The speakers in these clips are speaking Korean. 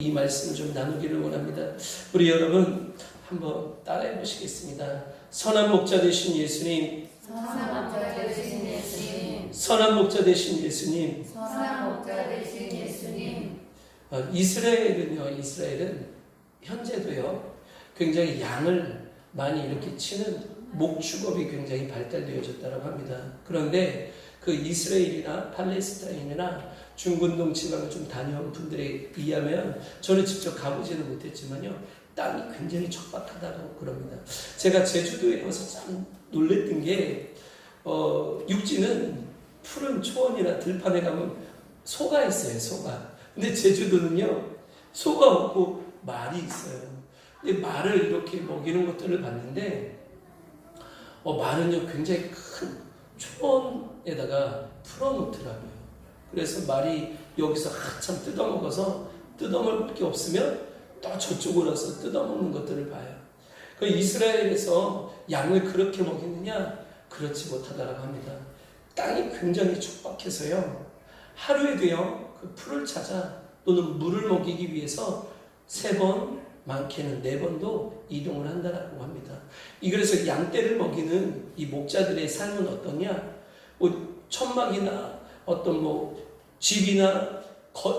이 말씀을 좀 나누기를 원합니다. 우리 여러분 한번 따라해 보시겠습니다. 선한 목자 되신 예수님, 선한 목자 되신 예수님, 선한 목자 되신 예수님. 선한 목자 되신 예수님. 이스라엘은 현재도요 굉장히 양을 많이 이렇게 치는 목축업이 굉장히 발달되어졌다고 합니다. 그런데 그 이스라엘이나 팔레스타인이나 중근동 지방을 좀 다녀온 분들에 의하면, 저는 직접 가보지는 못했지만요, 땅이 굉장히 척박하다고 그럽니다. 제가 제주도에 와서 참 놀랬던 게, 육지는 푸른 초원이나 들판에 가면 소가 있어요, 소가. 근데 제주도는요, 소가 없고 말이 있어요. 근데 말을 이렇게 먹이는 것들을 봤는데, 말은요 굉장히 큰 초원에다가 풀어놓더라고요. 그래서 말이 여기서 한참 뜯어먹어서 뜯어먹을 게 없으면 또 저쪽으로 와서 뜯어먹는 것들을 봐요. 그 이스라엘에서 양을 그렇게 먹이느냐? 그렇지 못하다라고 합니다. 땅이 굉장히 촉박해서요, 하루에도요 그 풀을 찾아 또는 물을 먹이기 위해서 3번, 많게는 4번도 이동을 한다라고 합니다. 그래서 양떼를 먹이는 이 목자들의 삶은 어떠냐? 천막이나 어떤 집이나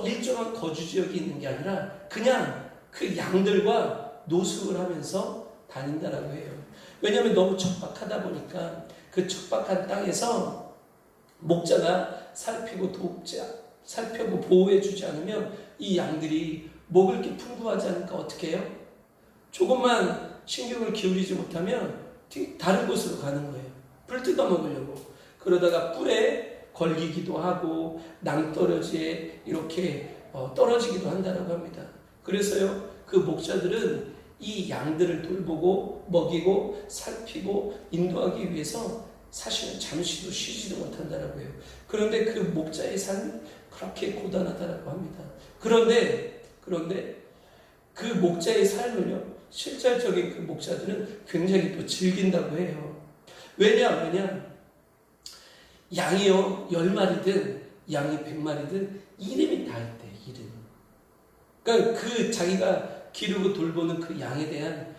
일정한 거주 지역이 있는 게 아니라 그냥 그 양들과 노숙을 하면서 다닌다라고 해요. 왜냐하면 너무 척박하다 보니까 그 척박한 땅에서 목자가 살피고 보호해 주지 않으면 이 양들이 먹을 게 풍부하지 않으니까 어떻게 해요? 조금만 신경을 기울이지 못하면 다른 곳으로 가는 거예요. 풀 뜯어 먹으려고. 그러다가 뿔에 걸리기도 하고 낭떠러지에 이렇게 떨어지기도 한다고 합니다. 그래서요 그 목자들은 이 양들을 돌보고 먹이고 살피고 인도하기 위해서 사실은 잠시도 쉬지도 못한다고 해요. 그런데 그 목자의 삶이 그렇게 고단하다고 합니다. 그런데 그 목자의 삶을요, 실질적인 그 목자들은 굉장히 또 즐긴다고 해요. 왜냐? 양이요 10마리든 양이 100마리든 이름이 다 있대. 이름. 그러니까 그 자기가 기르고 돌보는 그 양에 대한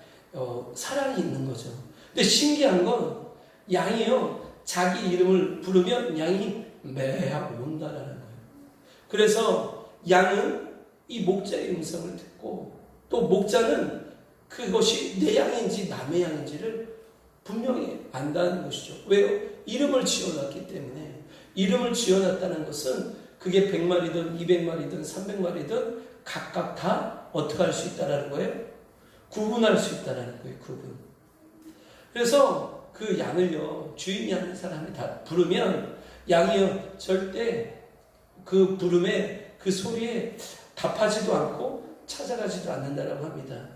사랑이 있는 거죠. 근데 신기한 건 양이요 자기 이름을 부르면 양이 매하고 온다라는 거예요. 그래서 양은 이 목자의 음성을 듣고, 또 목자는 그것이 내 양인지 남의 양인지를 분명히 안다는 것이죠. 왜요? 이름을 지어놨기 때문에. 이름을 지어놨다는 것은 그게 100마리든 200마리든 300마리든 각각 다 어떻게 할 수 있다는 거예요? 구분할 수 있다는 거예요. 구분. 그래서 그 양을요 주인이 하는 사람이 다 부르면 양이요 절대 그 부름에 그 소리에 답하지도 않고 찾아가지도 않는다고 합니다.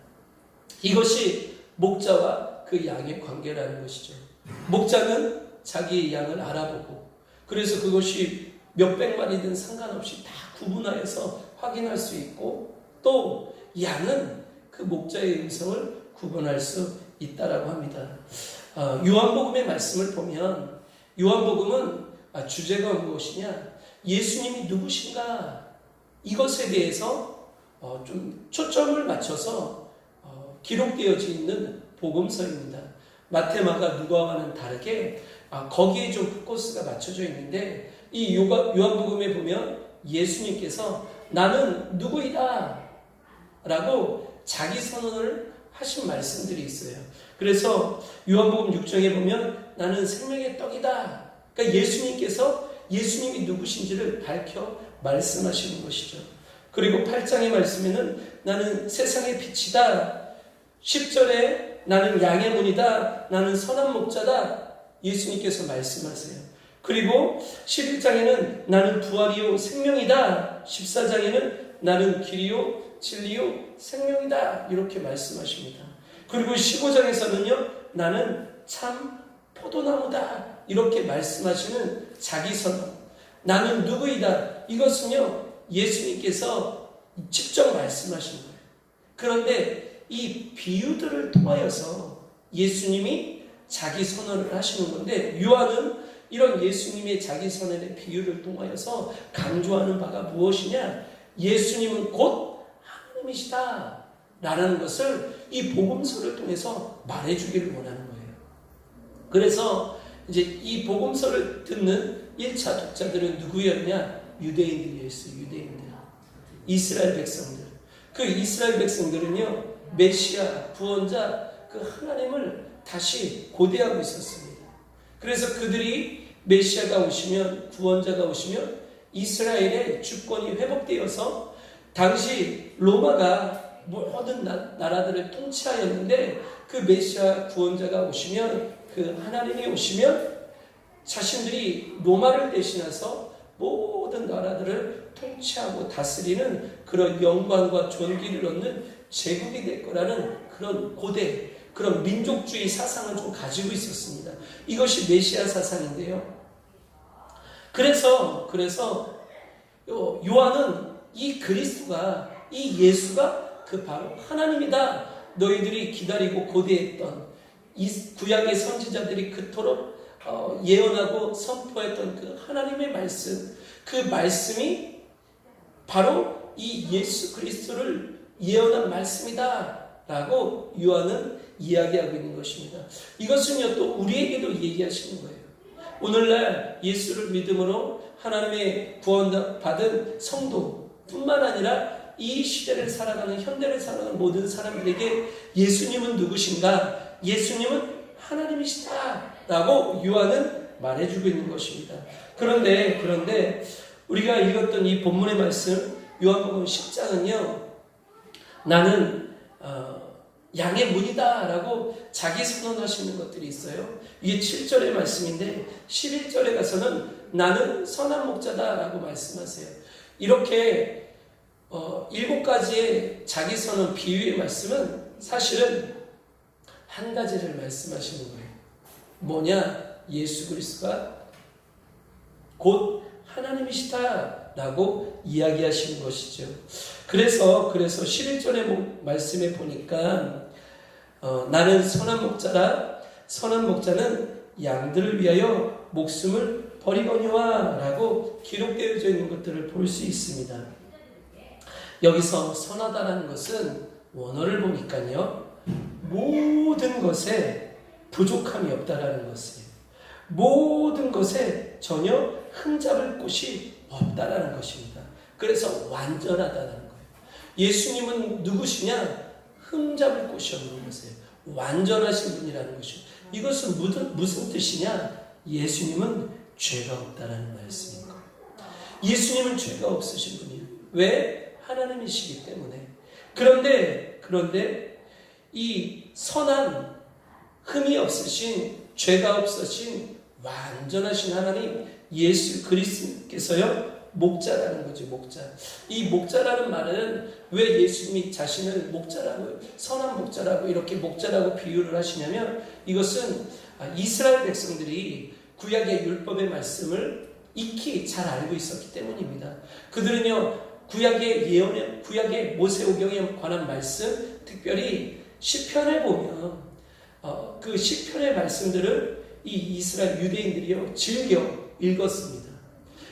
이것이 목자와 그 양의 관계라는 것이죠. 목자는 자기의 양을 알아보고, 그래서 그것이 몇백 마리든 상관없이 다 구분하여서 확인할 수 있고, 또 양은 그 목자의 음성을 구분할 수 있다라고 합니다. 요한복음의 말씀을 보면, 요한복음은 주제가 무엇이냐? 예수님이 누구신가? 이것에 대해서 좀 초점을 맞춰서 기록되어져 있는 복음서입니다. 마태, 마가, 누가와는 다르게 거기에 좀 포커스가 맞춰져 있는데, 이 요한복음에 보면 예수님께서 나는 누구이다 라고 자기 선언을 하신 말씀들이 있어요. 그래서 요한복음 6장에 보면 나는 생명의 떡이다. 그러니까 예수님께서 예수님이 누구신지를 밝혀 말씀하시는 것이죠. 그리고 8장의 말씀에는 나는 세상의 빛이다. 10절에 나는 양의 문이다. 나는 선한 목자다. 예수님께서 말씀하세요. 그리고 11장에는 나는 부활이요 생명이다. 14장에는 나는 길이요 진리요 생명이다. 이렇게 말씀하십니다. 그리고 15장에서는요 나는 참 포도나무다. 이렇게 말씀하시는 자기 선언. 나는 누구이다. 이것은요 예수님께서 직접 말씀하신 거예요. 그런데 이 비유들을 통하여서 예수님이 자기 선언을 하시는 건데, 요한은 이런 예수님의 자기 선언의 비유를 통하여서 강조하는 바가 무엇이냐? 예수님은 곧 하나님이시다 라는 것을 이 복음서를 통해서 말해주기를 원하는 거예요. 그래서 이제 이 복음서를 듣는 1차 독자들은 누구였냐? 유대인들이었어요. 유대인들, 이스라엘 백성들. 그 이스라엘 백성들은요, 메시아, 구원자, 그 하나님을 다시 고대하고 있었습니다. 그래서 그들이 메시아가 오시면, 구원자가 오시면 이스라엘의 주권이 회복되어서, 당시 로마가 모든 나라들을 통치하였는데, 그 메시아 구원자가 오시면, 그 하나님이 오시면 자신들이 로마를 대신해서 모든 나라들을 통치하고 다스리는 그런 영광과 존귀를 얻는 제국이 될 거라는 그런 고대, 그런 민족주의 사상을 좀 가지고 있었습니다. 이것이 메시아 사상인데요. 그래서 요한은 이 그리스도가, 이 예수가 그 바로 하나님이다, 너희들이 기다리고 고대했던 이 구약의 선지자들이 그토록 예언하고 선포했던 그 하나님의 말씀, 그 말씀이 바로 이 예수 그리스도를 예언한 말씀이다 라고 요한은 이야기하고 있는 것입니다. 이것은요, 또 우리에게도 얘기하시는 거예요. 오늘날 예수를 믿음으로 하나님의 구원받은 성도뿐만 아니라 이 시대를 살아가는, 현대를 살아가는 모든 사람들에게 예수님은 누구신가? 예수님은 하나님이시다 라고 요한은 말해주고 있는 것입니다. 그런데 우리가 읽었던 이 본문의 말씀, 요한복음 10장은요, 나는 양의 문이다 라고 자기 선언하시는 것들이 있어요. 이게 7절의 말씀인데 11절에 가서는 나는 선한 목자다 라고 말씀하세요. 이렇게 7가지의 자기 선언 비유의 말씀은 사실은 한 가지를 말씀하시는 거예요. 뭐냐? 예수 그리스도가 곧 하나님이시다 라고 이야기하시는 것이죠. 그래서 11절의 말씀에 보니까 나는 선한 목자라, 선한 목자는 양들을 위하여 목숨을 버리거니와 라고 기록되어져 있는 것들을 볼 수 있습니다. 여기서 선하다라는 것은 원어를 보니까요, 모든 것에 부족함이 없다라는 것이에요. 모든 것에 전혀 흠잡을 곳이 없다라는 것입니다. 그래서 완전하다는 거예요. 예수님은 누구시냐? 흠잡을 곳이 없는 것이에요. 완전하신 분이라는 것이죠. 이것은 무슨 뜻이냐? 예수님은 죄가 없다라는 말씀인 거예요. 예수님은 죄가 없으신 분이에요. 왜? 하나님이시기 때문에. 그런데 이 선한, 흠이 없으신, 죄가 없으신 완전하신 하나님 예수 그리스도께서요, 목자라는 거죠. 목자. 이 목자라는 말은 왜 예수님이 자신을 목자라고, 선한 목자라고 이렇게 목자라고 비유를 하시냐면, 이것은 이스라엘 백성들이 구약의 율법의 말씀을 익히 잘 알고 있었기 때문입니다. 그들은요, 구약의 예언, 구약의 모세오경에 관한 말씀, 특별히 시편에 보면 그 시편의 말씀들을 이 이스라엘 유대인들이요, 즐겨 읽었습니다.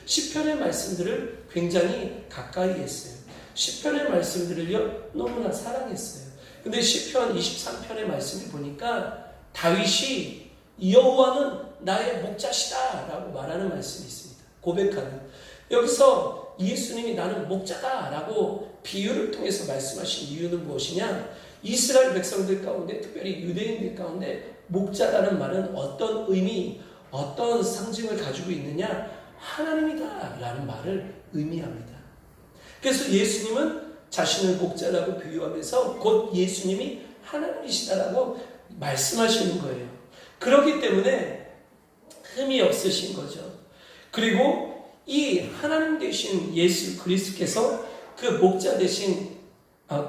시편의 말씀들을 굉장히 가까이 했어요. 시편의 말씀들을요, 너무나 사랑했어요. 근데 시편 23편의 말씀을 보니까 다윗이 여호와는 나의 목자시다 라고 말하는 말씀이 있습니다. 고백하는. 여기서 예수님이 나는 목자다 라고 비유를 통해서 말씀하신 이유는 무엇이냐? 이스라엘 백성들 가운데, 특별히 유대인들 가운데 목자라는 말은 어떤 의미, 어떤 상징을 가지고 있느냐? 하나님이다 라는 말을 의미합니다. 그래서 예수님은 자신을 목자라고 비유하면서 곧 예수님이 하나님이시다라고 말씀하시는 거예요. 그렇기 때문에 흠이 없으신 거죠. 그리고 이 하나님 되신 예수 그리스도께서 그 목자 되신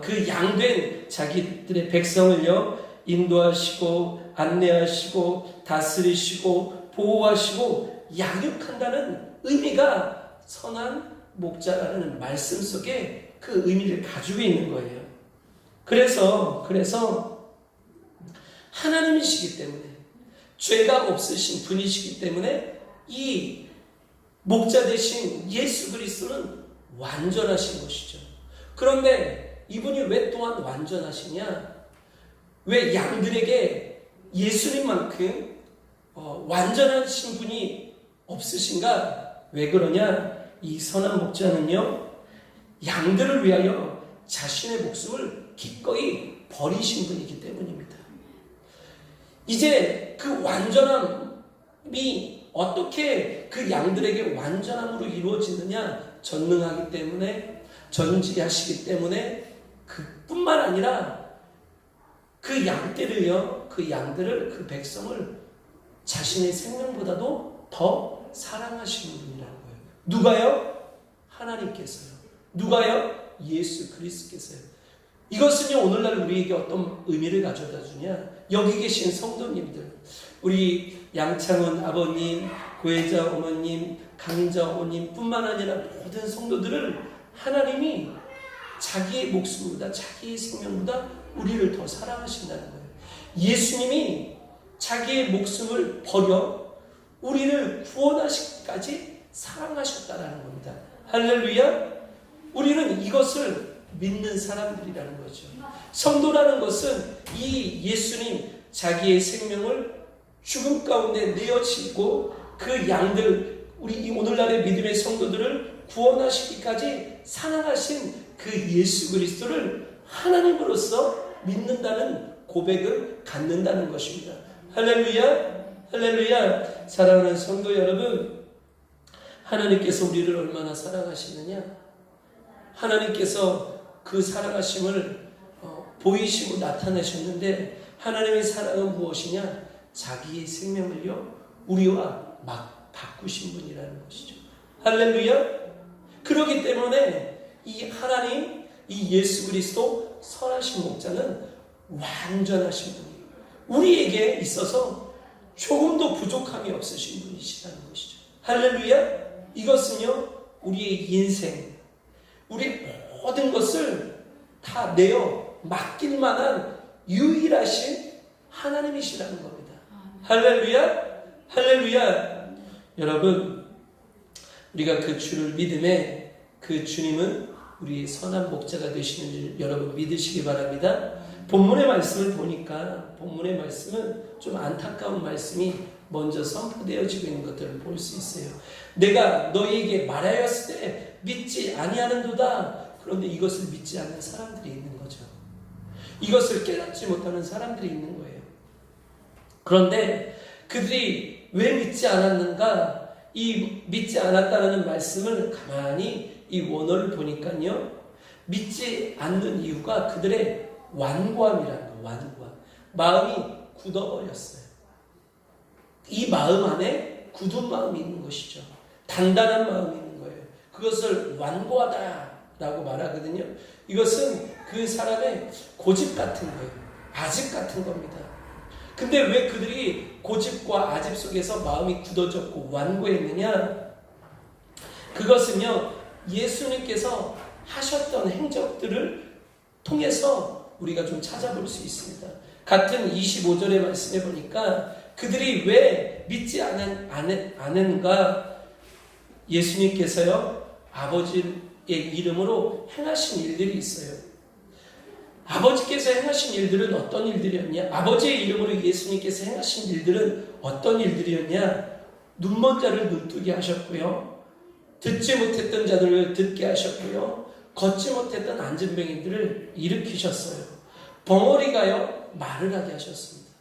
그 양된 자기들의 백성을요, 인도하시고 안내하시고 다스리시고 보호하시고 양육한다는 의미가 선한 목자라는 말씀 속에 그 의미를 가지고 있는 거예요. 그래서 하나님이시기 때문에, 죄가 없으신 분이시기 때문에 이 목자 되신 예수 그리스도는 완전하신 것이죠. 그런데 이분이 왜 또한 완전하시냐? 왜 양들에게 예수님만큼 완전하신 분이 없으신가? 왜 그러냐? 이 선한 목자는요, 양들을 위하여 자신의 목숨을 기꺼이 버리신 분이기 때문입니다. 이제 그 완전함이 어떻게 그 양들에게 완전함으로 이루어지느냐? 전능하기 때문에, 전지하시기 때문에, 그뿐만 아니라 그 양들을요, 그 양들을, 그 백성을 자신의 생명보다도 더 사랑하시는 분이라는 거예요. 누가요? 하나님께서요. 누가요? 예수 그리스도께서요. 이것은요, 오늘날 우리에게 어떤 의미를 가져다 주냐? 여기 계신 성도님들, 우리 양창훈 아버님, 고혜자 어머님, 강인자 어머님 뿐만 아니라 모든 성도들을 하나님이 자기의 목숨보다, 자기의 생명보다 우리를 더 사랑하신다는 거예요. 예수님이 자기의 목숨을 버려 우리를 구원하시기까지 사랑하셨다는 겁니다. 할렐루야! 우리는 이것을 믿는 사람들이라는 거죠. 성도라는 것은 이 예수님 자기의 생명을 죽음 가운데 내어치고 그 양들, 우리 오늘날의 믿음의 성도들을 구원하시기까지 사랑하신 그 예수 그리스도를 하나님으로서 믿는다는 고백을 갖는다는 것입니다. 할렐루야! 할렐루야! 사랑하는 성도 여러분, 하나님께서 우리를 얼마나 사랑하시느냐? 하나님께서 그 사랑하심을 보이시고 나타내셨는데, 하나님의 사랑은 무엇이냐? 자기의 생명을요, 우리와 막 바꾸신 분이라는 것이죠. 할렐루야! 그렇기 때문에 이 하나님, 이 예수 그리스도 선하신 목자는 완전하신 분이에요. 우리에게 있어서 조금도 부족함이 없으신 분이시라는 것이죠. 할렐루야! 이것은요, 우리의 인생, 우리 모든 것을 다 내어 맡길 만한 유일하신 하나님이시라는 겁니다. 할렐루야! 할렐루야! 여러분, 우리가 그 주를 믿음에 그 주님은 우리의 선한 목자가 되시는 줄 여러분 믿으시기 바랍니다. 본문의 말씀을 보니까 본문의 말씀은 좀 안타까운 말씀이 먼저 선포되어지고 있는 것들을 볼 수 있어요. 내가 너희에게 말하였을 때 믿지 아니하는도다. 그런데 이것을 믿지 않는 사람들이 있는 거죠. 이것을 깨닫지 못하는 사람들이 있는 거예요. 그런데 그들이 왜 믿지 않았는가? 이 믿지 않았다는 말씀을 가만히 이 원어를 보니까요, 믿지 않는 이유가 그들의 완고함이라는 거예요. 완고함. 마음이 굳어버렸어요. 이 마음 안에 굳은 마음이 있는 것이죠. 단단한 마음이 있는 거예요. 그것을 완고하다라고 말하거든요. 이것은 그 사람의 고집 같은 거예요. 아집 같은 겁니다. 근데 왜 그들이 고집과 아집 속에서 마음이 굳어졌고 완고했느냐? 그것은요, 예수님께서 하셨던 행적들을 통해서 우리가 좀 찾아볼 수 있습니다. 같은 25절의 말씀에 보니까 그들이 왜 믿지 않은가? 예수님께서요, 아버지의 이름으로 행하신 일들이 있어요. 아버지께서 행하신 일들은 어떤 일들이었냐? 아버지의 이름으로 예수님께서 행하신 일들은 어떤 일들이었냐? 눈먼 자를 눈뜨게 하셨고요, 듣지 못했던 자들을 듣게 하셨고요, 걷지 못했던 안진병인들을 일으키셨어요. 벙어리가요, 말을 하게 하셨습니다.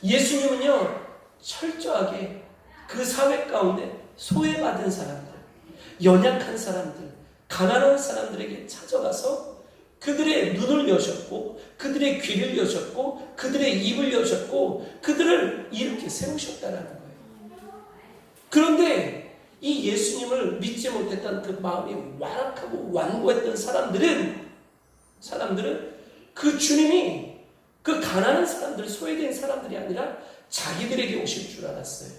예수님은요, 철저하게 그 사회 가운데 소외받은 사람들, 연약한 사람들, 가난한 사람들에게 찾아가서 그들의 눈을 여셨고, 그들의 귀를 여셨고, 그들의 입을 여셨고, 그들을 이렇게 세우셨다라는 거예요. 그런데 이 예수님을 믿지 못했던 그 마음이 완악하고 완고했던 사람들은 그 주님이 그 가난한 사람들, 소외된 사람들이 아니라 자기들에게 오실 줄 알았어요.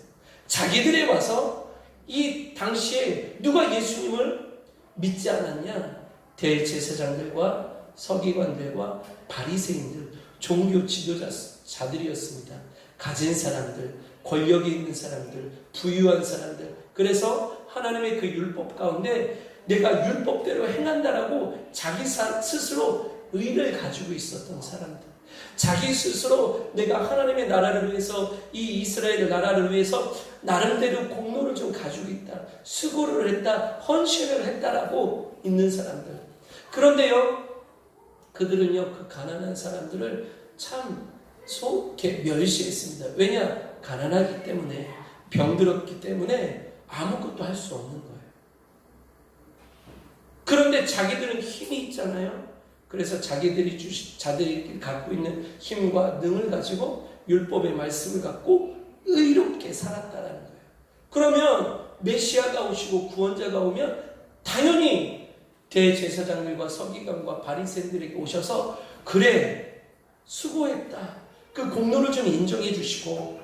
자기들에 와서 이 당시에 누가 예수님을 믿지 않았냐? 대제사장들과 서기관들과 바리새인들, 종교 지도자들이었습니다. 가진 사람들, 권력이 있는 사람들, 부유한 사람들. 그래서 하나님의 그 율법 가운데 내가 율법대로 행한다라고 자기 스스로 의를 가지고 있었던 사람들. 자기 스스로 내가 하나님의 나라를 위해서, 이 이스라엘 나라를 위해서 나름대로 공로를 좀 가지고 있다, 수고를 했다, 헌신을 했다라고 있는 사람들. 그런데요, 그들은요 그 가난한 사람들을 참 속게 멸시했습니다. 왜냐? 가난하기 때문에, 병들었기 때문에 아무것도 할 수 없는 거예요. 그런데 자기들은 힘이 있잖아요. 그래서 자기들이 갖고 있는 힘과 능을 가지고 율법의 말씀을 갖고 의롭게 살았다라는 거예요. 그러면 메시아가 오시고 구원자가 오면 당연히 대제사장들과 서기관과 바리새인들에게 오셔서 그래 수고했다, 그 공로를 좀 인정해 주시고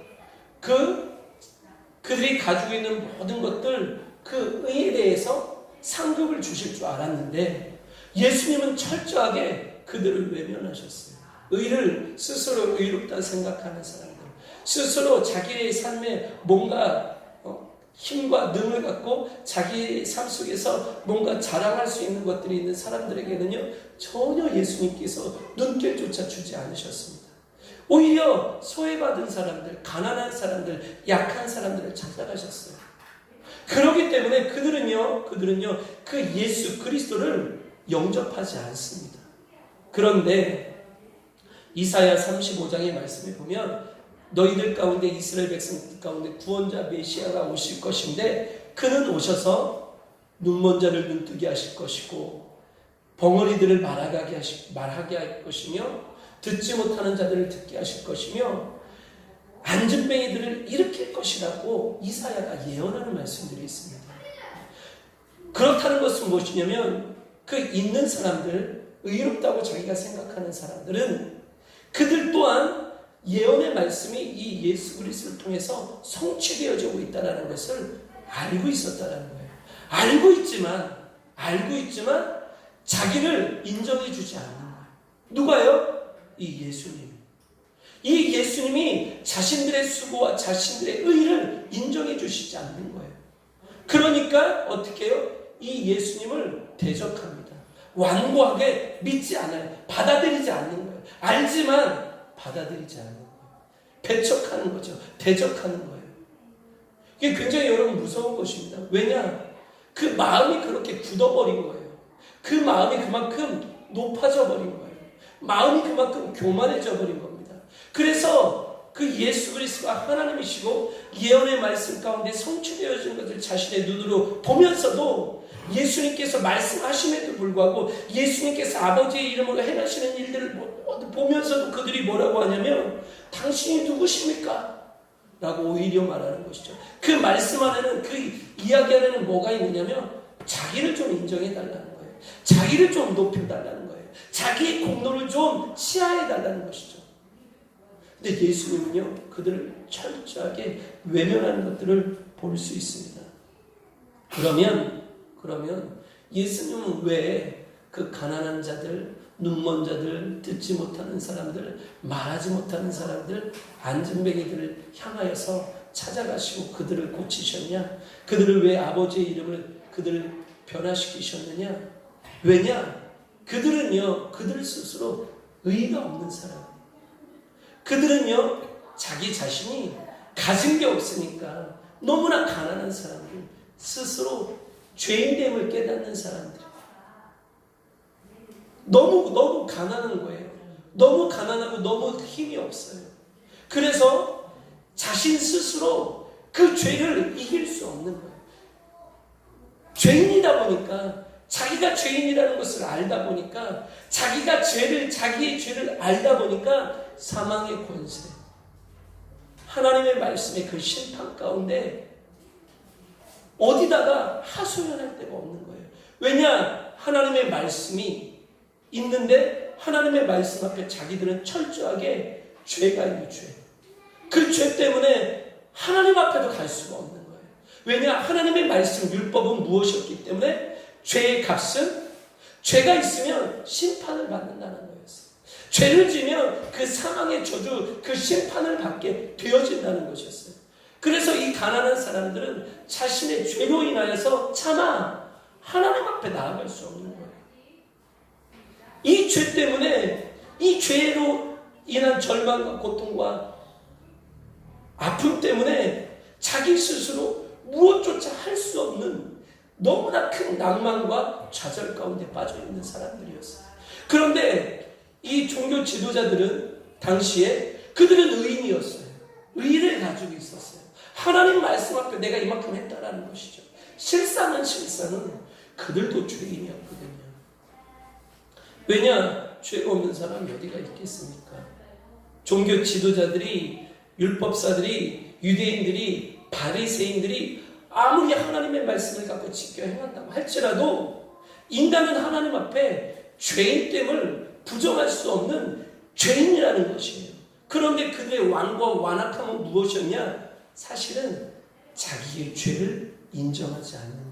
그들이 가지고 있는 모든 것들, 그 의에 대해서 상급을 주실 줄 알았는데 예수님은 철저하게 그들을 외면하셨어요. 의를 스스로 의롭다 생각하는 사람들, 스스로 자기의 삶에 뭔가 힘과 능을 갖고 자기의 삶 속에서 뭔가 자랑할 수 있는 것들이 있는 사람들에게는요 전혀 예수님께서 눈길조차 주지 않으셨습니다. 오히려 소외받은 사람들, 가난한 사람들, 약한 사람들을 찾아가셨어요. 그렇기 때문에 그들은요 그 예수 그리스도를 영접하지 않습니다. 그런데 이사야 35장의 말씀에 보면 너희들 가운데, 이스라엘 백성 가운데 구원자 메시아가 오실 것인데 그는 오셔서 눈먼 자를 눈뜨게 하실 것이고 벙어리들을 말하게 할 것이며 듣지 못하는 자들을 듣게 하실 것이며 안진뱅이들을 일으킬 것이라고 이사야가 예언하는 말씀들이 있습니다. 그렇다는 것은 무엇이냐면 그 있는 사람들, 의롭다고 자기가 생각하는 사람들은 그들 또한 예언의 말씀이 이 예수 그리스도를 통해서 성취되어지고 있다는 것을 알고 있었다는 거예요. 알고 있지만 자기를 인정해 주지 않는 거예요. 누가요? 이 예수님. 이 예수님이 자신들의 수고와 자신들의 의를 인정해 주시지 않는 거예요. 그러니까 어떻게 해요? 이 예수님을 대적합니다. 완고하게 믿지 않아요. 받아들이지 않는 거예요. 알지만 받아들이지 않는 거예요. 배척하는 거죠. 대적하는 거예요. 이게 굉장히 여러분 무서운 것입니다. 왜냐? 그 마음이 그렇게 굳어버린 거예요. 그 마음이 그만큼 높아져 버린 거예요. 마음이 그만큼 교만해져 버린 겁니다. 그래서 그 예수 그리스도가 하나님이시고 예언의 말씀 가운데 성취되어진 것을 자신의 눈으로 보면서도 예수님께서 말씀하심에도 불구하고 예수님께서 아버지의 이름으로 행하시는 일들을 보면서도 그들이 뭐라고 하냐면 당신이 누구십니까? 라고 오히려 말하는 것이죠. 그 말씀 안에는, 그 이야기 안에는 뭐가 있느냐면 자기를 좀 인정해 달라는 거예요. 자기를 좀 높여 달라는 거예요. 자기의 공로를 좀 치하해 달라는 것이죠. 근데 예수님은요 그들을 철저하게 외면하는 것들을 볼 수 있습니다. 그러면 예수님은 왜 그 가난한 자들, 눈먼 자들, 듣지 못하는 사람들, 말하지 못하는 사람들, 안진뱅이들을 향하여서 찾아가시고 그들을 고치셨냐? 그들을 왜 아버지의 이름을 그들을 변화시키셨느냐? 왜냐? 그들은요 그들 스스로 의가 없는 사람. 그들은요 자기 자신이 가진 게 없으니까 너무나 가난한 사람들, 스스로 죄인됨을 깨닫는 사람들. 너무 가난한 거예요. 너무 가난하고 너무 힘이 없어요. 그래서 자신 스스로 그 죄를 이길 수 없는 거예요. 죄인이다 보니까, 자기가 죄인이라는 것을 알다 보니까, 자기의 죄를 알다 보니까 사망의 권세, 하나님의 말씀의 그 심판 가운데 어디다가 하소연할 데가 없는 거예요. 왜냐? 하나님의 말씀이 있는데 하나님의 말씀 앞에 자기들은 철저하게 죄가 있는 죄. 그 죄 때문에 하나님 앞에도 갈 수가 없는 거예요. 왜냐? 하나님의 말씀, 율법은 무엇이었기 때문에 죄의 값은, 죄가 있으면 심판을 받는다는 거였어요. 죄를 지면 그 사망의 저주, 그 심판을 받게 되어진다는 것이었어요. 그래서 이 가난한 사람들은 자신의 죄로 인하여서 차마 하나님 앞에 나아갈 수 없는 거예요. 이 죄 때문에, 이 죄로 인한 절망과 고통과 아픔 때문에 자기 스스로 무엇조차 할 수 없는 너무나 큰 낭만과 좌절 가운데 빠져 있는 사람들이었어요. 그런데 이 종교 지도자들은 당시에 그들은 의인이었어요. 의를 가지고 있었어요. 하나님 말씀 앞에 내가 이만큼 했다라는 것이죠. 실상은 그들도 죄인이었거든요. 왜냐? 죄가 없는 사람이 어디가 있겠습니까? 종교 지도자들이, 율법사들이, 유대인들이, 바리새인들이 아무리 하나님의 말씀을 갖고 지켜 행한다고 할지라도 인간은 하나님 앞에 죄인됨을 부정할 수 없는 죄인이라는 것이에요. 그런데 그들의 완과 완악함은 무엇이었냐? 사실은 자기의 죄를 인정하지 않는 거예요.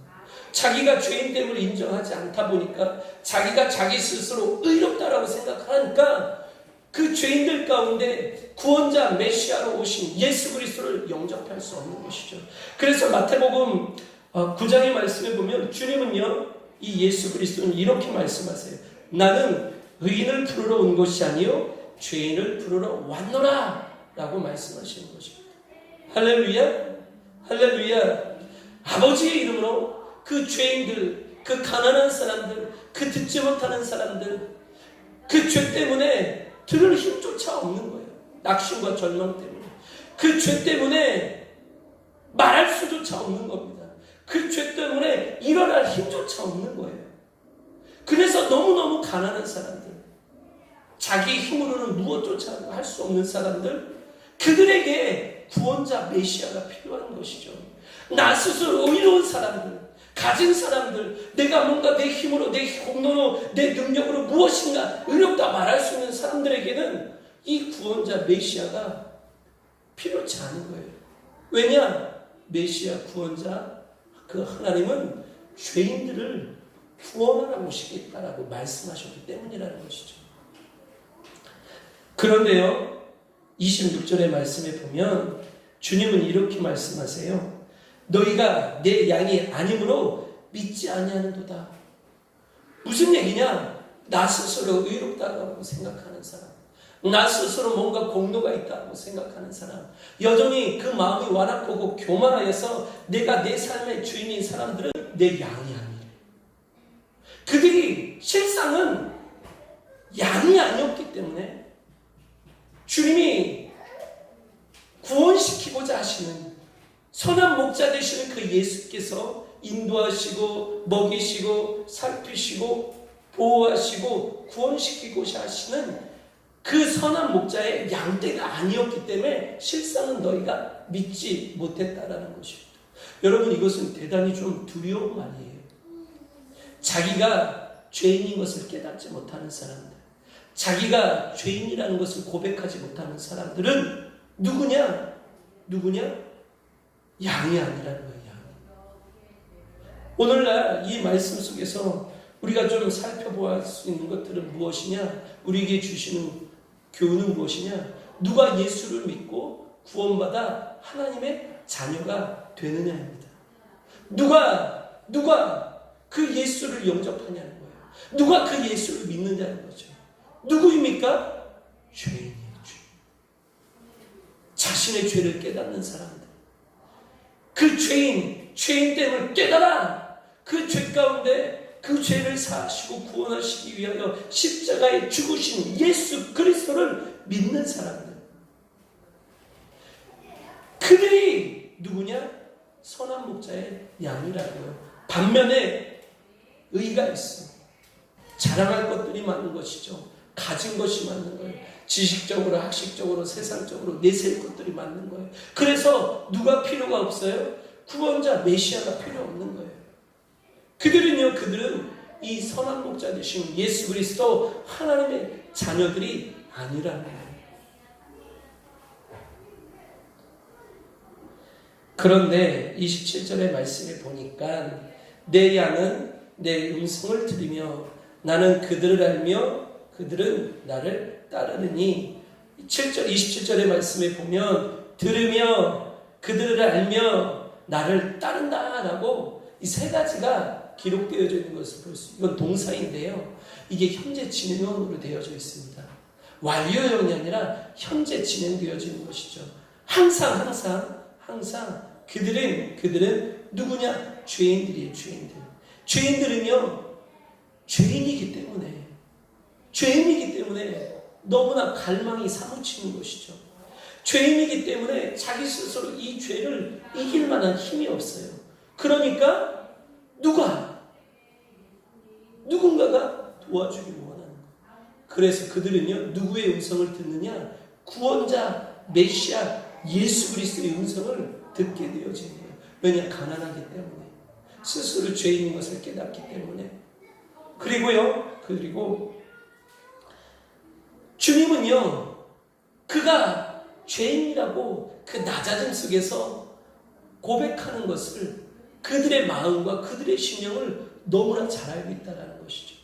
자기가 죄인됨을 인정하지 않다 보니까 자기가 자기 스스로 의롭다라고 생각하니까 그 죄인들 가운데 구원자 메시아로 오신 예수 그리스도를 영접할 수 없는 것이죠. 그래서 마태복음 9장의 말씀에 보면 주님은요, 이 예수 그리스도는 이렇게 말씀하세요. 나는 의인을 부르러 온 것이 아니요 죄인을 부르러 왔노라 라고 말씀하시는 것입니다. 할렐루야, 할렐루야. 아버지의 이름으로 그 죄인들, 그 가난한 사람들, 그 듣지 못하는 사람들, 그 죄 때문에 들을 힘조차 없는 거예요. 낙심과 절망 때문에. 그 죄 때문에 말할 수조차 없는 겁니다. 그 죄 때문에 일어날 힘조차 없는 거예요. 그래서 너무너무 가난한 사람들, 자기 힘으로는 무엇조차 할 수 없는 사람들, 그들에게 구원자 메시아가 필요한 것이죠. 나 스스로 의로운 사람들, 가진 사람들, 내가 뭔가 내 힘으로, 내 공로로, 내 능력으로 무엇인가 의롭다 말할 수 있는 사람들에게는 이 구원자 메시아가 필요치 않은 거예요. 왜냐? 메시아 구원자 그 하나님은 죄인들을 구원하러 오시겠다라고 말씀하셨기 때문이라는 것이죠. 그런데요, 26절의 말씀에 보면 주님은 이렇게 말씀하세요. 너희가 내 양이 아니므로 믿지 아니하는도다. 무슨 얘기냐? 나 스스로 의롭다고 생각하는 사람, 나 스스로 뭔가 공로가 있다고 생각하는 사람, 여전히 그 마음이 완악하고 교만하여서 내가 내 삶의 주인인 사람들은 내 양이 아니래. 그들이 실상은 양이 아니었기 때문에 주님이 구원시키고자 하시는 선한 목자 되시는 그 예수께서 인도하시고 먹이시고 살피시고 보호하시고 구원시키고자 하시는 그 선한 목자의 양떼가 아니었기 때문에 실상은 너희가 믿지 못했다라는 것입니다. 여러분, 이것은 대단히 좀 두려운 말이에요. 자기가 죄인인 것을 깨닫지 못하는 사람들, 자기가 죄인이라는 것을 고백하지 못하는 사람들은 누구냐? 양이 아니라는 거예요. 양. 오늘날 이 말씀 속에서 우리가 좀 살펴볼 수 있는 것들은 무엇이냐? 우리에게 주시는 교훈은 무엇이냐? 누가 예수를 믿고 구원받아 하나님의 자녀가 되느냐입니다. 누가 그 예수를 영접하냐는 거예요. 누가 그 예수를 믿느냐는 거죠. 누구입니까? 죄인이에요. 자신의 죄를 깨닫는 사람들. 그 죄인됨을 깨달아 그 죄 가운데 그 죄를 사하시고 구원하시기 위하여 십자가에 죽으신 예수 그리스도를 믿는 사람들. 그들이 누구냐? 선한 목자의 양이라고요. 반면에 의가 있어. 자랑할 것들이 많은 것이죠. 가진 것이 많은 거예요. 지식적으로, 학식적으로, 세상적으로 내세울 것들이 많은 거예요. 그래서 누가 필요가 없어요? 구원자 메시아가 필요 없는 거예요. 그들은 이 선한 목자 되신 예수 그리스도 하나님의 자녀들이 아니라는 거예요. 그런데 27절의 말씀에 보니까 내 양은 내 음성을 들으며 나는 그들을 알며 그들은 나를 따르느니. 27절의 말씀에 보면 들으며 그들을 알며 나를 따른다라고 이 세 가지가 기록되어져 있는 것을 볼 수, 이건 동사인데요. 이게 현재 진행형으로 되어져 있습니다. 완료형이 아니라 현재 진행되어져 있는 것이죠. 항상 그들은 누구냐? 죄인들이에요, 죄인들. 죄인들은요, 죄인이기 때문에 너무나 갈망이 사무치는 것이죠. 죄인이기 때문에 자기 스스로 이 죄를 이길 만한 힘이 없어요. 그러니까 누군가가 도와주기를 원하는 거예요. 그래서 그들은요, 누구의 음성을 듣느냐? 구원자 메시아 예수 그리스도의 음성을 듣게 되어지는 거예요. 왜냐? 가난하기 때문에, 스스로 죄인인 것을 깨닫기 때문에. 그리고 주님은요, 그가 죄인이라고 그 낮아짐 속에서 고백하는 것을, 그들의 마음과 그들의 심령을 너무나 잘 알고 있다는 것이죠.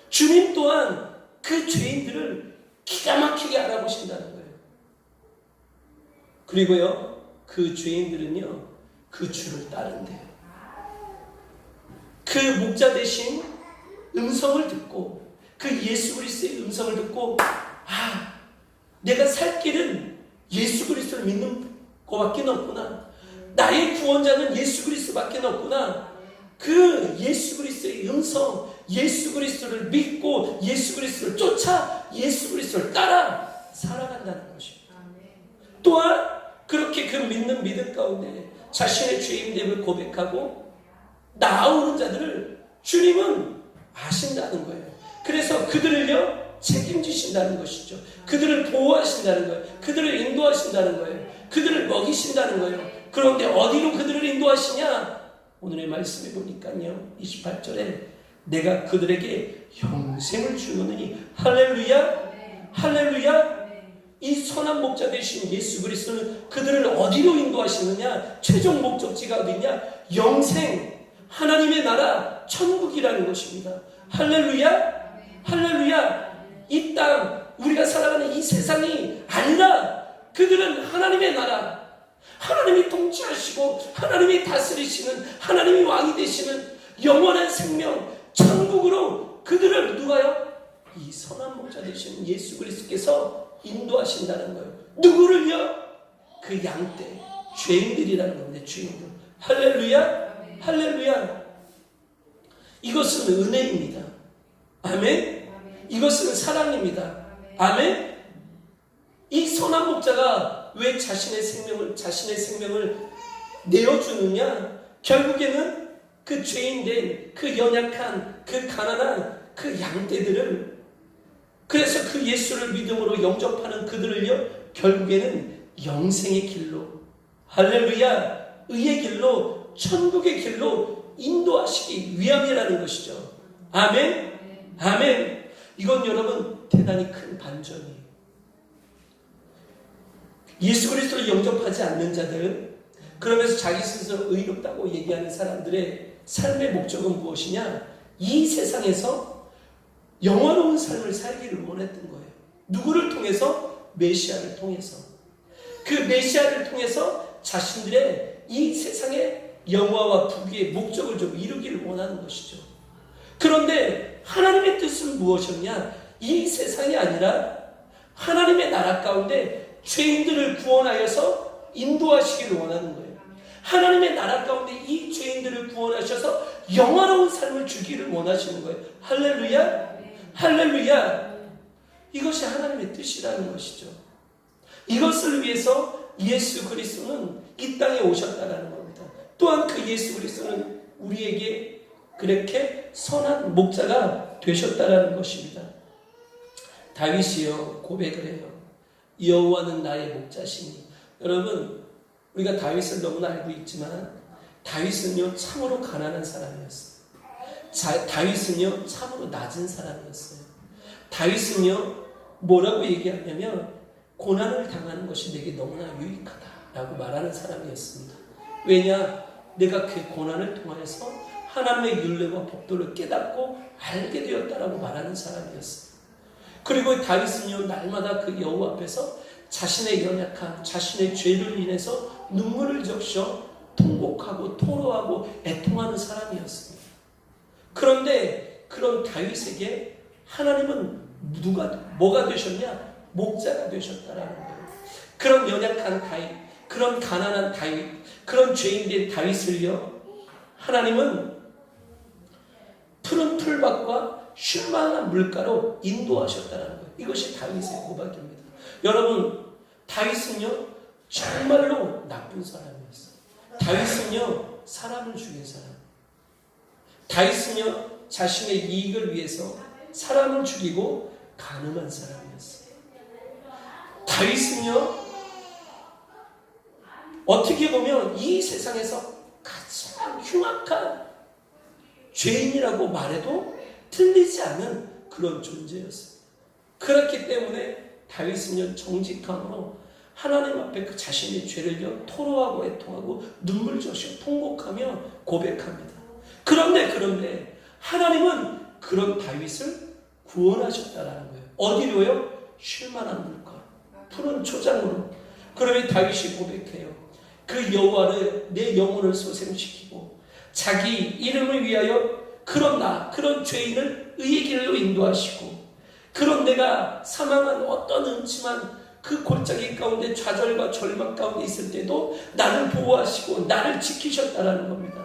주님 또한 그 죄인들을 기가 막히게 알아보신다는 거예요. 그리고요, 그 죄인들은요, 그 주를 따른대요. 그 목자 대신 음성을 듣고, 그 예수 그리스도의 음성을 듣고, 내가 살 길은 예수 그리스도를 믿는 것밖에 없구나. 나의 구원자는 예수 그리스도밖에 없구나. 그 예수 그리스도의 음성, 예수 그리스도를 믿고 예수 그리스도를 쫓아 예수 그리스도를 따라 살아간다는 것입니다. 또한 그렇게 그 믿는 믿음 가운데 자신의 죄인됨을 고백하고 나아오는 자들을 주님은 아신다는 거예요. 그래서 그들을요, 책임지신다는 것이죠. 그들을 보호하신다는 거예요. 그들을 인도하신다는 거예요. 그들을 먹이신다는 거예요. 그런데 어디로 그들을 인도하시냐? 오늘의 말씀에 보니까요, 28절에 내가 그들에게 영생을 주노니, 할렐루야, 할렐루야. 이 선한 목자 되신 예수 그리스도는 그들을 어디로 인도하시느냐? 최종 목적지가 어디냐? 영생, 하나님의 나라, 천국이라는 것입니다. 할렐루야, 할렐루야. 이 땅, 우리가 살아가는 이 세상이 아니라 그들은 하나님의 나라, 하나님이 통치하시고 하나님이 다스리시는, 하나님이 왕이 되시는 영원한 생명, 천국으로 그들을 누가요? 이 선한 목자 되시는 예수 그리스도께서 인도하신다는 거예요. 누구를요? 그 양떼, 죄인들이라는 건데, 죄인들. 할렐루야, 할렐루야. 이것은 은혜입니다. 아멘. 이것은 사랑입니다. 아멘. 이 선한 목자가 왜 자신의 생명을 내어주느냐? 결국에는 그 죄인된, 그 연약한, 그 가난한 그 양떼들을, 그래서 그 예수를 믿음으로 영접하는 그들을요, 결국에는 영생의 길로, 할렐루야, 의의 길로, 천국의 길로 인도하시기 위함이라는 것이죠. 아멘. 아멘. 이건 여러분 대단히 큰 반전이에요. 예수 그리스도를 영접하지 않는 자들, 그러면서 자기 스스로 의롭다고 얘기하는 사람들의 삶의 목적은 무엇이냐? 이 세상에서 영원로운 삶을 살기를 원했던 거예요. 누구를 통해서? 메시아를 통해서. 그 메시아를 통해서 자신들의 이 세상의 영화와 부귀의 목적을 좀 이루기를 원하는 것이죠. 그런데 하나님의 뜻은 무엇이었냐? 이 세상이 아니라 하나님의 나라 가운데 죄인들을 구원하여서 인도하시기를 원하는 거예요. 하나님의 나라 가운데 이 죄인들을 구원하셔서 영화로운 삶을 주기를 원하시는 거예요. 할렐루야, 할렐루야. 이것이 하나님의 뜻이라는 것이죠. 이것을 위해서 예수 그리스도는 이 땅에 오셨다라는 겁니다. 또한 그 예수 그리스도는 우리에게 그렇게 선한 목자가 되셨다라는 것입니다. 다윗이요, 고백을 해요. 여호와는 나의 목자시니. 여러분, 우리가 다윗을 너무나 알고 있지만 다윗은요, 참으로 가난한 사람이었어요. 다윗은요, 참으로 낮은 사람이었어요. 다윗은요, 뭐라고 얘기하냐면 고난을 당하는 것이 내게 너무나 유익하다라고 말하는 사람이었습니다. 왜냐? 내가 그 고난을 통하여서 하나님의 율례와 법도를 깨닫고 알게 되었다라고 말하는 사람이었어요. 그리고 다윗은요, 날마다 그 여호와 앞에서 자신의 연약함, 자신의 죄를 인해서 눈물을 적셔 통곡하고 토로하고 애통하는 사람이었습니다. 그런데 그런 다윗에게 하나님은 뭐가 되셨냐? 목자가 되셨다라는 거예요. 그런 연약한 다윗, 그런 가난한 다윗, 그런 죄인된 다윗을요, 하나님은 푸른 풀밭과 쉴만한 물가로 인도하셨다는 거예요. 이것이 다윗의 고백입니다. 여러분, 다윗은요 정말로 나쁜 사람이었어요. 다윗은요 사람을 죽인 사람. 다윗은요 자신의 이익을 위해서 사람을 죽이고 간음한 사람이었어요. 다윗은요 어떻게 보면 이 세상에서 가장 흉악한 죄인이라고 말해도 틀리지 않은 그런 존재였어요. 그렇기 때문에 다윗은요 정직함으로 하나님 앞에 그 자신의 죄를요 토로하고 애통하고 눈물젖이 통곡하며 고백합니다. 그런데 하나님은 그런 다윗을 구원하셨다라는 거예요. 어디로요? 쉴만한 물가, 푸른 초장으로. 그러면 다윗이 고백해요. 그 여호와를 내 영혼을 소생시키고 자기 이름을 위하여 그런 죄인을 의의 길로 인도하시고 그런 내가 사망한 어떤 음침한 그 골짜기 가운데 좌절과 절망 가운데 있을 때도 나를 보호하시고 나를 지키셨다라는 겁니다.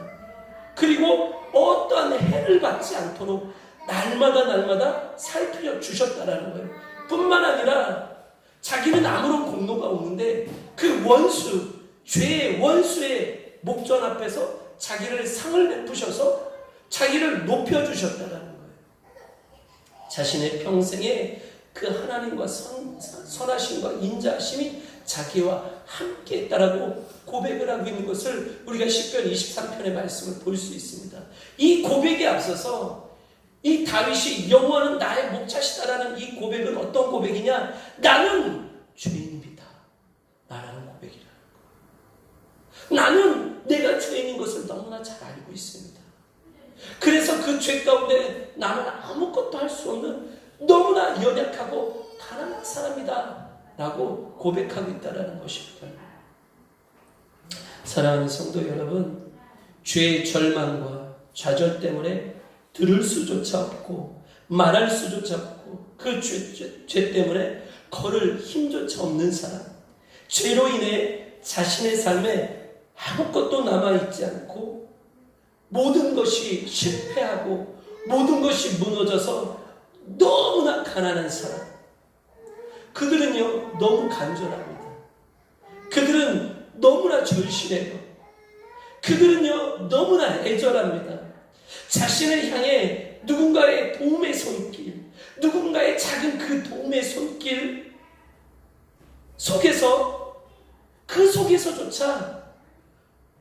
그리고 어떠한 해를 받지 않도록 날마다 살펴 주셨다라는 거예요. 뿐만 아니라 자기는 아무런 공로가 없는데 그 원수, 죄의 원수의 목전 앞에서 자기를 상을 베푸셔서 자기를 높여주셨다라는 거예요. 자신의 평생에 그 하나님과 선하심과 인자하심이 자기와 함께 했다라고 고백을 하고 있는 것을 우리가 시편 23편의 말씀을 볼 수 있습니다. 이 고백에 앞서서 이 다윗이 여호와는 나의 목자시다라는 이 고백은 어떤 고백이냐? 나는 죄인입니다 라는 고백이라는 거예요. 나는 내가 죄인인 것을 너무나 잘 알고 있습니다. 그래서 그 죄 가운데 나는 아무것도 할 수 없는 너무나 연약하고 가난한 사람이다 라고 고백하고 있다는 것입니다. 사랑하는 성도 여러분, 죄의 절망과 좌절 때문에 들을 수조차 없고 말할 수조차 없고 그 죄 때문에 걸을 힘조차 없는 사람, 죄로 인해 자신의 삶에 아무것도 남아있지 않고 모든 것이 실패하고 모든 것이 무너져서 너무나 가난한 사람, 그들은요 너무 간절합니다. 그들은 너무나 절실해요. 그들은요 너무나 애절합니다. 자신을 향해 누군가의 도움의 손길, 누군가의 작은 그 도움의 손길 속에서 그 속에서조차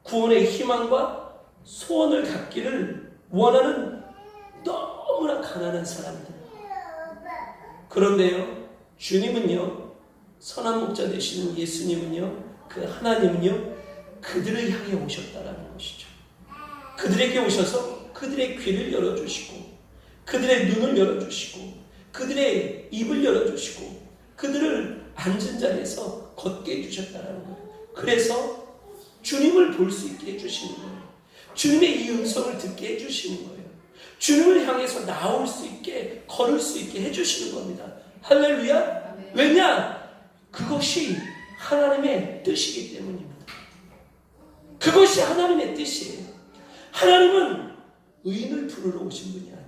구원의 희망과 소원을 갖기를 원하는 너무나 가난한 사람들. 그런데요 주님은요, 선한 목자 되시는 예수님은요, 그 하나님은요 그들을 향해 오셨다라는 것이죠. 그들에게 오셔서 그들의 귀를 열어주시고 그들의 눈을 열어주시고 그들의 입을 열어주시고 그들을 앉은 자리에서 걷게 해주셨다라는 거예요. 그래서 주님을 볼 수 있게 해주시는 거예요. 주님의 이 음성을 듣게 해주시는 거예요. 주님을 향해서 나올 수 있게, 걸을 수 있게 해주시는 겁니다. 할렐루야. 왜냐? 그것이 하나님의 뜻이기 때문입니다. 그것이 하나님의 뜻이에요. 하나님은 의인을 부르러 오신 분이 아니에요.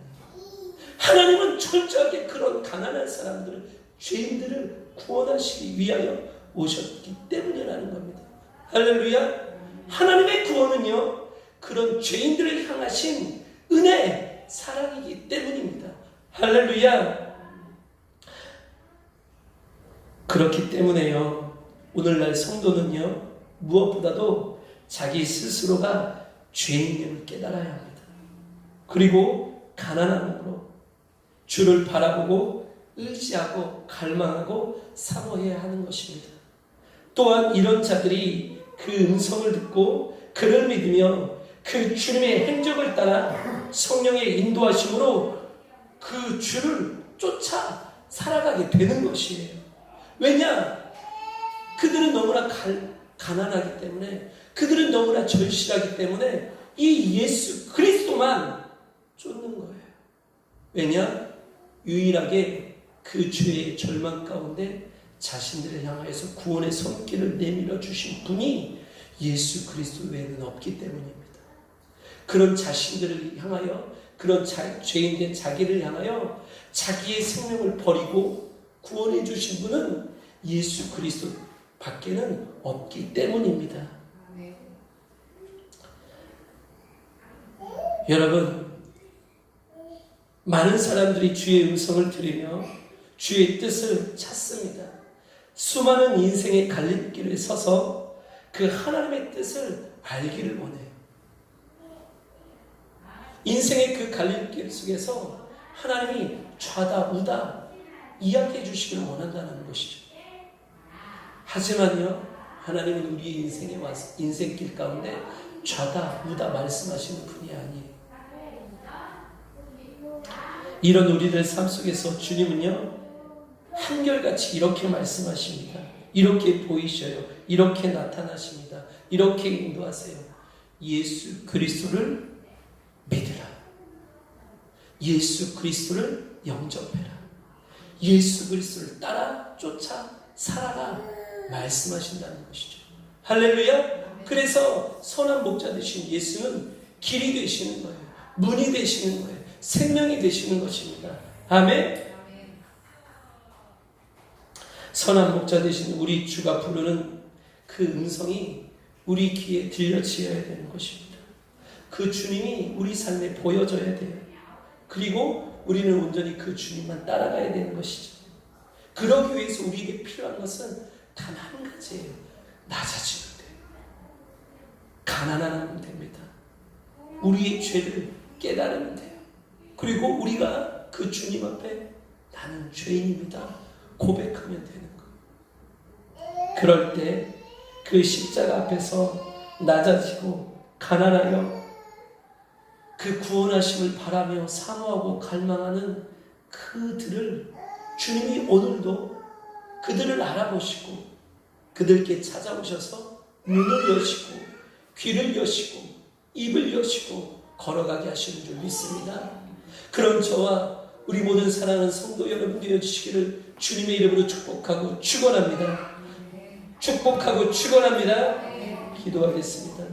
하나님은 철저하게 그런 가난한 사람들을, 죄인들을 구원하시기 위하여 오셨기 때문이라는 겁니다. 할렐루야. 하나님의 구원은요 그런 죄인들을 향하신 은혜, 사랑이기 때문입니다. 할렐루야. 그렇기 때문에요 오늘날 성도는요 무엇보다도 자기 스스로가 죄인임을 깨달아야 합니다. 그리고 가난함으로 주를 바라보고 의지하고 갈망하고 사모해야 하는 것입니다. 또한 이런 자들이 그 음성을 듣고 그를 믿으며 그 주님의 행적을 따라 성령의 인도하심으로 그 주를 쫓아 살아가게 되는 것이에요. 왜냐? 그들은 너무나 가난하기 때문에, 그들은 너무나 절실하기 때문에 이 예수 그리스도만 쫓는 거예요. 왜냐? 유일하게 그 죄의 절망 가운데 자신들을 향하여서 구원의 손길을 내밀어 주신 분이 예수 그리스도 외에는 없기 때문입니다. 그런 자신들을 향하여, 그런 죄인된 자기를 향하여 자기의 생명을 버리고 구원해 주신 분은 예수 그리스도 밖에는 없기 때문입니다. 여러분, 많은 사람들이 주의 음성을 들으며 주의 뜻을 찾습니다. 수많은 인생의 갈림길에 서서 그 하나님의 뜻을 알기를 원해요. 인생의 그 갈림길 속에서 하나님이 좌다 우다 이야기해 주시길 원한다는 것이죠. 하지만요, 하나님은 우리 인생에 와서 인생길 가운데 좌다 우다 말씀하시는 분이 아니에요. 이런 우리들 삶 속에서 주님은요, 한결같이 이렇게 말씀하십니다. 이렇게 보이셔요. 이렇게 나타나십니다. 이렇게 인도하세요. 예수 그리스도를 믿으라. 예수 그리스도를 영접해라. 예수 그리스도를 따라 쫓아 살아라 말씀하신다는 것이죠. 할렐루야. 그래서 선한 목자 되신 예수는 길이 되시는 거예요. 문이 되시는 거예요. 생명이 되시는 것입니다. 아멘. 선한 목자 되신 우리 주가 부르는 그 음성이 우리 귀에 들려지어야 되는 것입니다. 그 주님이 우리 삶에 보여져야 돼요. 그리고 우리는 온전히 그 주님만 따라가야 되는 것이죠. 그러기 위해서 우리에게 필요한 것은 단 한 가지예요. 낮아지면 돼요. 가난하면 됩니다. 우리의 죄를 깨달으면 돼요. 그리고 우리가 그 주님 앞에 나는 죄인입니다 고백하면 되는 거예요. 그럴 때 그 십자가 앞에서 낮아지고 가난하여 그 구원하심을 바라며 사모하고 갈망하는 그들을 주님이 오늘도 그들을 알아보시고 그들께 찾아오셔서 눈을 여시고 귀를 여시고 입을 여시고 걸어가게 하시는 줄 믿습니다. 그런 저와 우리 모든 사랑하는 성도 여러분 되어주시기를 주님의 이름으로 축복하고 축원합니다. 축복하고 축원합니다. 기도하겠습니다.